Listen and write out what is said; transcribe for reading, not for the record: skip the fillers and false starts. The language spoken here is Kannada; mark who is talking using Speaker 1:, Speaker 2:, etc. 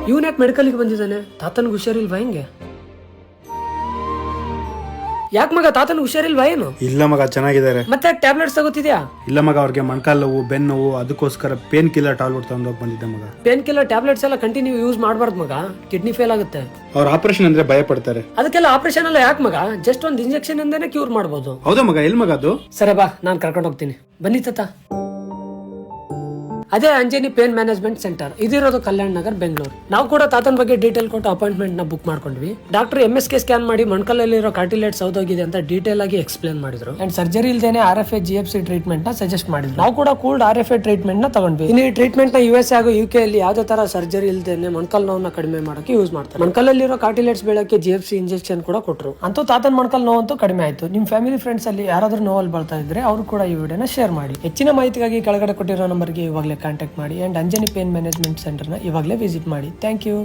Speaker 1: ಇವನ್ ಯಾಕೆ ಮೆಡಿಕಲ್ಗೆ ಬಂದಿದ್ದಾನೆ? ತಾತನ್ಗೆ ಹುಷಾರಿಲ್ವಾ ಹೆಂಗೆ? ಯಾಕೆ ಮಗ ತಾತನ್ಗೆ ಹುಷಾರಿಲ್ವಾ ಏನು?
Speaker 2: ಇಲ್ಲ ಮಗ, ಚೆನ್ನಾಗಿದ್ದಾರೆ.
Speaker 1: ಮತ್ತೆ ಟ್ಯಾಬ್ಲೆಟ್ಸ್ ತಗೋತಿದ್ಯಾ?
Speaker 2: ಇಲ್ಲ ಮಗ, ಅವ್ರಿಗೆ ಮೊಣಕಾಲು ನೋವು, ಬೆನ್ನು ನೋವು, ಅದಕ್ಕೋಸ್ಕರ ಪೇನ್ ಕಿಲ್ಲರ್ ಟ್ಯಾಬ್ಲೆಟ್ ತಗೊಂಡೋಗಿ ಬಂದಿದ್ದೆ ಮಗ.
Speaker 1: ಪೇನ್ ಕಿಲ್ಲರ್ ಟ್ಯಾಬ್ಲೆಟ್ಸ್ ಎಲ್ಲ ಕಂಟಿನ್ಯೂ ಯೂಸ್ ಮಾಡಬಾರ್ದು ಮಗ, ಕಿಡ್ನಿ ಫೇಲ್ ಆಗುತ್ತೆ.
Speaker 2: ಅವ್ರ ಆಪರೇಷನ್ ಅಂದ್ರೆ ಭಯ ಪಡ್ತಾರೆ.
Speaker 1: ಅದಕ್ಕೆಲ್ಲ ಆಪರೇಷನ್ ಎಲ್ಲ ಯಾಕೆ ಮಗ, ಜಸ್ಟ್ ಒಂದು ಇಂಜೆಕ್ಷನ್ ಇಂದಾನೆ ಕ್ಯೂರ್ ಮಾಡಬಹುದು.
Speaker 2: ಹೌದಾ ಮಗ? ಎಲ್ ಮಗ ಅದು?
Speaker 1: ಸರಿ ಬಾ, ನಾನು ಕರ್ಕೊಂಡು ಹೋಗ್ತೀನಿ. ಬನ್ನಿ ತಾತ. ಅದೇ ಅಂಜನಿ ಪೇನ್ ಮ್ಯಾನೇಜ್ಮೆಂಟ್ ಸೆಂಟರ್, ಇದಿರೋದು ಕಲ್ಯಾಣ್ ನಗರ್, ಬೆಂಗಳೂರು. ನಾವು ಕೂಡ ತಾತನ ಬಗ್ಗೆ ಡೀಟೇಲ್ ಕೊಟ್ಟು ಅಪಾಯಿಂಟ್ಮೆಂಟ್ ನ ಬುಕ್ ಮಾಡ್ಕೊಂಡ್ವಿ. ಡಾಕ್ಟರ್ MSK ಸ್ಕ್ಯಾನ್ ಮಾಡಿ ಮೊಣಕಲ್ಲಲ್ಲಿರೋ ಕಾರ್ಟಿಲೇಟ್ ಸೌದೋಗಿದೆ ಅಂತ ಡೀಟೇಲ್ ಆಗಿ ಎಕ್ಸ್ಪ್ಲೇನ್ ಮಾಡಿದ್ರು. ಅಂಡ್ ಸರ್ಜರಿ ಇಲ್ದೇನೆ RFA GFC ಟ್ರೀಟ್ಮೆಂಟ್ ನ ಸಜೆಸ್ಟ್ ಮಾಡಿದ್ರು. ನಾವು ಕೂಡ ಕೂಲ್ಡ್ RFA ಟ್ರೀಟ್ಮೆಂಟ್ ನ ತಗೊಂಡ್ವಿ. ಇನ್ನು ಈ ಟ್ರೀಟ್ಮೆಂಟ್ ನ USA ಹಾಗೂ UK ಅಲ್ಲಿ ಯಾವ್ದೇ ತರ ಸರ್ಜರಿ ಇಲ್ದೇನೆ ಮೊಣಕಲ್ ನೋವನ್ನ ಕಡಿಮೆ ಮಾಡೋಕೆ ಯೂಸ್ ಮಾಡ್ತಾರೆ. ಮೊಣಕಲ್ಲಲ್ಲಿರೋ ಕಾರ್ಟಿಲೇಟ್ಸ್ ಬೆಳಕ್ಕೆ GFC ಇಂಜೆಕ್ಷನ್ ಕೂಡ ಕೊಟ್ಟರು. ಅಂತೂ ತಾತನ ಮೊಣಕಲ್ ನೋವಂತೂ ಕಡಿಮೆ ಆಯ್ತು. ನಿಮ್ ಫ್ಯಾಮಿಲಿ ಫ್ರೆಂಡ್ಸ್ ಅಲ್ಲಿ ಯಾರಾದ್ರೂ ನೋವಲ್ಲಿ ಬರ್ತಾ ಇದ್ರೆ ಅವರು ಕೂಡ ಈ ವಿಡಿಯೋನ ಶೇರ್ ಮಾಡಿ. ಹೆಚ್ಚಿನ ಮಾಹಿತಿಗಾಗಿ ಕೆಳಗಡೆ ಕೊಟ್ಟಿರೋ ನಂಬರ್ಗೆ ಇವಾಗಲೇ ಕಾಂಟ್ಯಾಕ್ಟ್ ಮಾಡಿ. ಅಂಡ್ ಅಂಜನಿ ಪೇನ್ ಮ್ಯಾನೇಜ್ಮೆಂಟ್ ಸೆಂಟರ್ನ ಇವಾಗಲೇ ವಿಸಿಟ್ ಮಾಡಿ. Thank you.